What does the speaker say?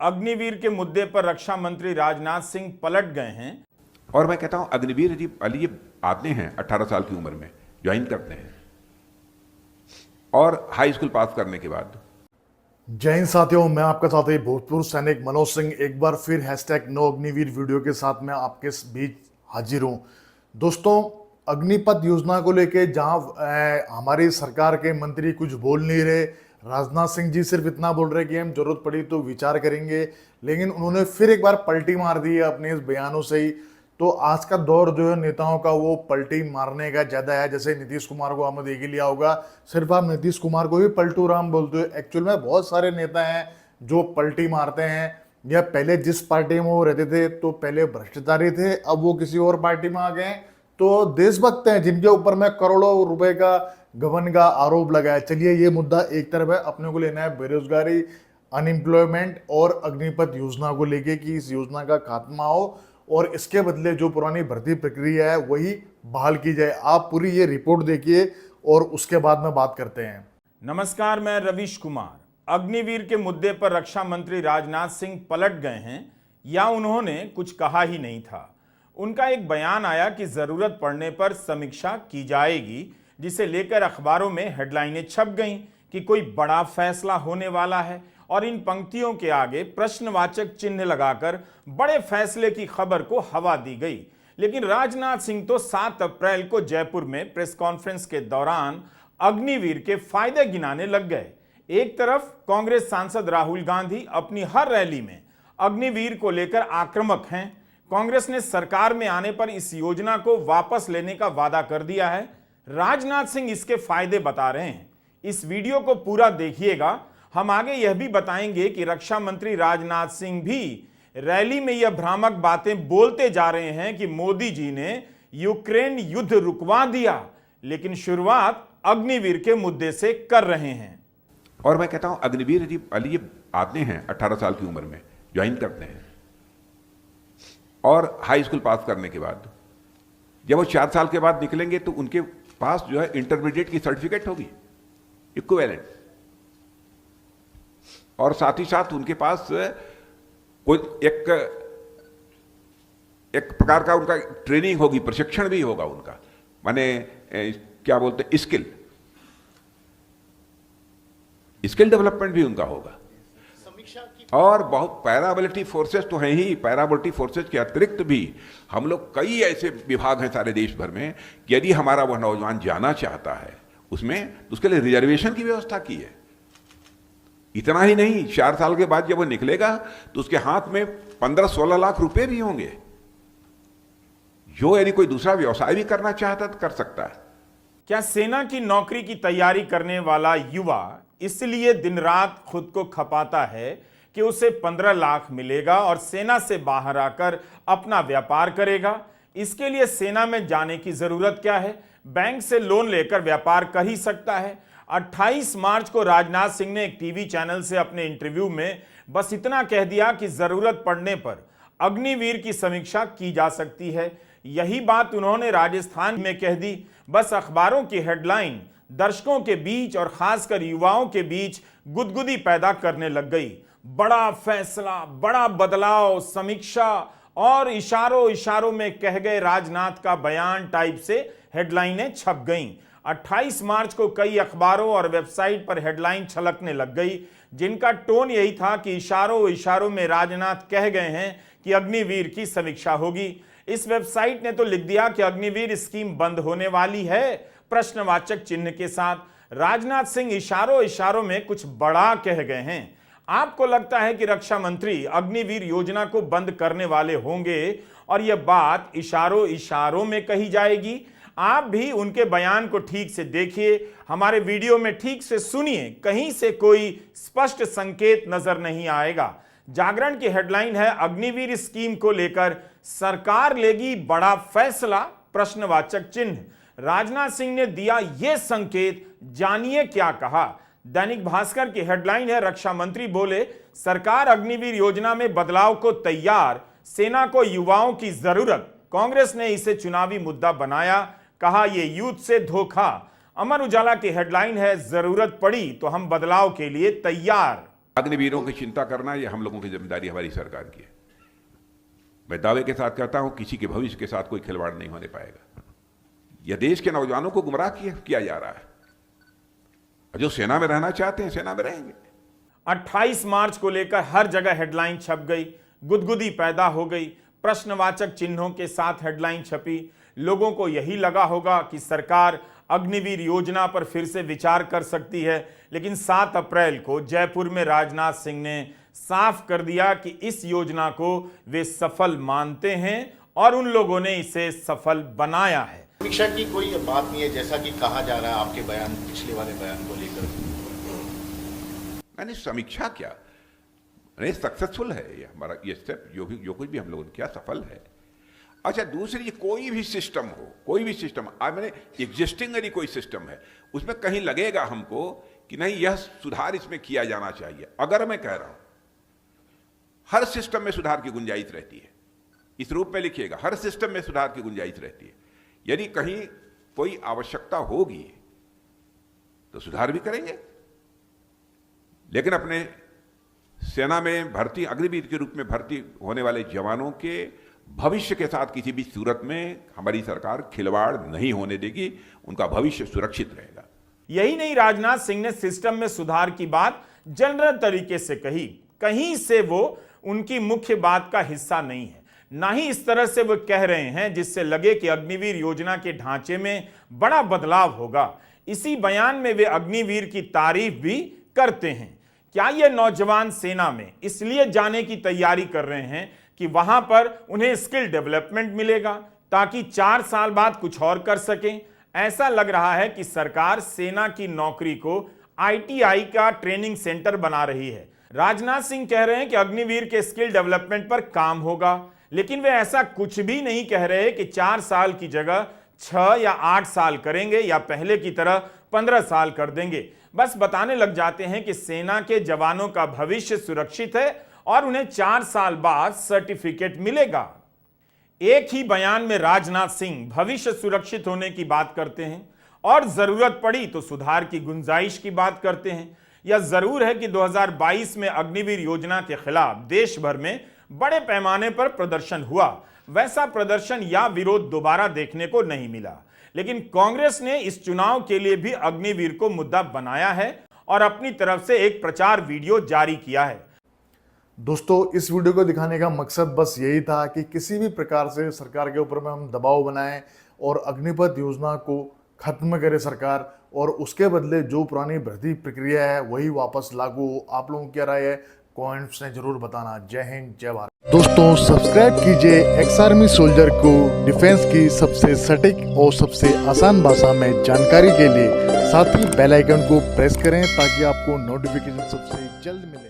अग्निवीर के मुद्दे पर रक्षा मंत्री राजनाथ सिंह पलट गए हैं। और मैं कहता हूं अग्निवीर जी वाली आते हैं 18 साल की उम्र में ज्वाइन करते हैं और हाई स्कूल पास करने के बाद। जय हिंद साथियों, मैं आपका साथी भूतपूर्व सैनिक मनोज सिंह एक बार फिर #नो अग्निवीर वीडियो के साथ मैं आपके बीच हाजिर हूं। दोस्तों, अग्निपथ योजना को लेके जहां हमारी सरकार के मंत्री कुछ बोल नहीं रहे, राजनाथ सिंह जी सिर्फ इतना बोल रहे कि हम जरूरत पड़ी तो विचार करेंगे, लेकिन उन्होंने फिर एक बार पलटी मार दी है अपने इस बयानों से ही। तो आज का दौर जो है नेताओं का वो पलटी मारने का ज्यादा है। जैसे नीतीश कुमार को हमने देख ही लिया होगा, सिर्फ आप नीतीश कुमार को भी पलटू राम बोलते हो। एक्चुअल में बहुत सारे नेता हैं जो पलटी मारते हैं, या पहले जिस पार्टी में वो रहते थे तो पहले भ्रष्टाचारी थे, अब वो किसी और पार्टी में आ गए तो देशभक्त हैं जिनके ऊपर में करोड़ों रुपए का गबन का आरोप लगा है। चलिए, ये मुद्दा एक तरफ है, अपने को लेना है बेरोजगारी, अनएम्प्लॉयमेंट और अग्निपथ योजना को लेके कि इस योजना का खात्मा हो और इसके बदले जो पुरानी भर्ती प्रक्रिया है वही बहाल की जाए। आप पूरी ये रिपोर्ट देखिए और उसके बाद में बात करते हैं। नमस्कार, मैं रवीश कुमार। अग्निवीर के मुद्दे पर रक्षा मंत्री राजनाथ सिंह पलट गए हैं या उन्होंने कुछ कहा ही नहीं था। उनका एक बयान आया कि जरूरत पड़ने पर समीक्षा की जाएगी, जिसे लेकर अखबारों में हेडलाइनें छप गईं कि कोई बड़ा फैसला होने वाला है, और इन पंक्तियों के आगे प्रश्नवाचक चिन्ह लगाकर बड़े फैसले की खबर को हवा दी गई। लेकिन राजनाथ सिंह तो 7 अप्रैल को जयपुर में प्रेस कॉन्फ्रेंस के दौरान अग्निवीर के फायदे गिनाने लग गए। एक तरफ कांग्रेस सांसद राहुल गांधी अपनी हर रैली में अग्निवीर को लेकर आक्रामक हैं। कांग्रेस ने सरकार में आने पर इस योजना को वापस लेने का वादा कर दिया है। राजनाथ सिंह इसके फायदे बता रहे हैं। इस वीडियो को पूरा देखिएगा। हम आगे यह भी बताएंगे कि रक्षा मंत्री राजनाथ सिंह भी रैली में यह भ्रामक बातें बोलते जा रहे हैं कि मोदी जी ने यूक्रेन युद्ध रुकवा दिया, लेकिन शुरुआत अग्निवीर के मुद्दे से कर रहे हैं। और मैं कहता हूं अग्निवीर जी वाली आते हैं 18 साल की उम्र में ज्वाइन करते हैं और हाई स्कूल पास करने के बाद जब वो 4 साल के बाद निकलेंगे तो उनके पास जो है इंटरमीडिएट की सर्टिफिकेट होगी, इक्विवेलेंट, और साथ ही साथ उनके पास कोई एक प्रकार का उनका ट्रेनिंग होगी, प्रशिक्षण भी होगा उनका, माने क्या बोलते हैं, स्किल डेवलपमेंट भी उनका होगा। और बहुत पैरामिलिट्री फोर्सेस तो हैं ही, पैरामिलिट्री फोर्सेस के अतिरिक्त भी हम लोग कई ऐसे विभाग हैं सारे देश भर में कि यदि हमारा वह नौजवान जाना चाहता है उसमें, तो उसके लिए रिजर्वेशन की व्यवस्था की है। इतना ही नहीं, 4 साल के बाद जब वो निकलेगा तो उसके हाथ में 15-16 लाख रुपए भी होंगे, जो यदि कोई दूसरा व्यवसाय भी करना चाहता तो कर सकता है। क्या सेना की नौकरी की तैयारी करने वाला युवा इसलिए दिन रात खुद को खपाता है कि उसे 15 लाख मिलेगा और सेना से बाहर आकर अपना व्यापार करेगा? इसके लिए सेना में जाने की जरूरत क्या है? बैंक से लोन लेकर व्यापार कर ही सकता है। 28 मार्च को राजनाथ सिंह ने एक टीवी चैनल से अपने इंटरव्यू में बस इतना कह दिया कि जरूरत पड़ने पर अग्निवीर की समीक्षा की जा सकती है। यही बात उन्होंने राजस्थान में कह दी। बस अखबारों की हेडलाइन दर्शकों के बीच और खासकर युवाओं के बीच गुदगुदी पैदा करने लग गई। बड़ा फैसला, बड़ा बदलाव, समीक्षा और इशारों इशारों में कह गए राजनाथ का बयान टाइप से हेडलाइनें छप गईं। 28 मार्च को कई अखबारों और वेबसाइट पर हेडलाइन छलकने लग गई, जिनका टोन यही था कि इशारों इशारों में राजनाथ कह गए हैं कि अग्निवीर की समीक्षा होगी। इस वेबसाइट ने तो लिख दिया कि अग्निवीर स्कीम बंद होने वाली है, प्रश्नवाचक चिन्ह के साथ। राजनाथ सिंह इशारों इशारों में कुछ बड़ा कह गए हैं। आपको लगता है कि रक्षा मंत्री अग्निवीर योजना को बंद करने वाले होंगे और यह बात इशारों इशारों में कही जाएगी? आप भी उनके बयान को ठीक से देखिए, हमारे वीडियो में ठीक से सुनिए, कहीं से कोई स्पष्ट संकेत नजर नहीं आएगा। जागरण की हेडलाइन है, अग्निवीर स्कीम को लेकर सरकार लेगी बड़ा फैसला, प्रश्नवाचक चिन्ह। राजनाथ सिंह ने दिया यह संकेत, जानिए क्या कहा। दैनिक भास्कर की हेडलाइन है, रक्षा मंत्री बोले सरकार अग्निवीर योजना में बदलाव को तैयार, सेना को युवाओं की जरूरत। कांग्रेस ने इसे चुनावी मुद्दा बनाया, कहा यह यूथ से धोखा। अमर उजाला की हेडलाइन है, जरूरत पड़ी तो हम बदलाव के लिए तैयार। अग्निवीरों की चिंता करना ये हम लोगों की जिम्मेदारी हमारी सरकार की है। मैं दावे के साथ कहता हूं किसी के भविष्य के साथ कोई खिलवाड़ नहीं होने पाएगा। यह देश के नौजवानों को गुमराह किया जा रहा है। जो सेना में रहना चाहते हैं सेना में रहेंगे। 28 मार्च को लेकर हर जगह हेडलाइन छप गई, गुदगुदी पैदा हो गई, प्रश्नवाचक चिन्हों के साथ हेडलाइन छपी। लोगों को यही लगा होगा कि सरकार अग्निवीर योजना पर फिर से विचार कर सकती है, लेकिन 7 अप्रैल को जयपुर में राजनाथ सिंह ने साफ कर दिया कि इस योजना को वे सफल मानते हैं और उन लोगों ने इसे सफल बनाया है। समीक्षा की कोई बात नहीं है, जैसा कि कहा जा रहा है आपके बयान, पिछले वाले बयान को लेकर। मैंने समीक्षा क्या, अरे सक्सेसफुल है ये हमारा ये स्टेप, जो कुछ भी हम लोगों ने किया सफल है। अच्छा, दूसरी कोई भी सिस्टम हो, कोई भी सिस्टम मैंने एग्जिस्टिंग यदि कोई सिस्टम है उसमें कहीं लगेगा हमको कि नहीं यह सुधार इसमें किया जाना चाहिए, अगर मैं कह रहा हूं हर सिस्टम में सुधार की गुंजाइश रहती है, इस रूप में लिखिएगा, हर सिस्टम में सुधार की गुंजाइश रहती है। यदि कहीं कोई आवश्यकता होगी तो सुधार भी करेंगे, लेकिन अपने सेना में भर्ती, अग्निवीर के रूप में भर्ती होने वाले जवानों के भविष्य के साथ किसी भी सूरत में हमारी सरकार खिलवाड़ नहीं होने देगी, उनका भविष्य सुरक्षित रहेगा। यही नहीं, राजनाथ सिंह ने सिस्टम में सुधार की बात जनरल तरीके से कही, कहीं से वो उनकी मुख्य बात का हिस्सा नहीं है, ना ही इस तरह से वो कह रहे हैं जिससे लगे कि अग्निवीर योजना के ढांचे में बड़ा बदलाव होगा। इसी बयान में वे अग्निवीर की तारीफ भी करते हैं। क्या ये नौजवान सेना में इसलिए जाने की तैयारी कर रहे हैं कि वहां पर उन्हें स्किल डेवलपमेंट मिलेगा ताकि 4 साल बाद कुछ और कर सकें? ऐसा लग रहा है कि सरकार सेना की नौकरी को ITI का ट्रेनिंग सेंटर बना रही है। राजनाथ सिंह कह रहे हैं कि अग्निवीर के स्किल डेवलपमेंट पर काम होगा, लेकिन वे ऐसा कुछ भी नहीं कह रहे कि 4 साल की जगह 6 या 8 साल करेंगे या पहले की तरह 15 साल कर देंगे। बस बताने लग जाते हैं कि सेना के जवानों का भविष्य सुरक्षित है और उन्हें 4 साल बाद सर्टिफिकेट मिलेगा। एक ही बयान में राजनाथ सिंह भविष्य सुरक्षित होने की बात करते हैं और जरूरत पड़ी तो सुधार की गुंजाइश की बात करते हैं। यह जरूर है कि 2022 में अग्निवीर योजना के खिलाफ देश भर में बड़े पैमाने पर प्रदर्शन हुआ। वैसा प्रदर्शन या विरोध दोबारा देखने को नहीं मिला, लेकिन कांग्रेस ने इस चुनाव के लिए भी अग्निवीर को मुद्दा बनाया है और अपनी तरफ से एक प्रचार वीडियो जारी किया है। दोस्तों, इस वीडियो को दिखाने का मकसद बस यही था कि किसी भी प्रकार से सरकार के ऊपर में हम दबाव बनाएं और अग्निपथ योजना को खत्म करे सरकार, और उसके बदले जो पुरानी भर्ती प्रक्रिया है वही वापस लागू हो। आप लोगों की क्या राय है कमेंट्स में जरूर बताना। जय हिंद, जय भारत। दोस्तों, सब्सक्राइब कीजिए एक्स आर्मी सोल्जर को डिफेंस की सबसे सटीक और सबसे आसान भाषा में जानकारी के लिए। साथ ही बेल आइकन को प्रेस करें ताकि आपको नोटिफिकेशन सबसे जल्द मिले।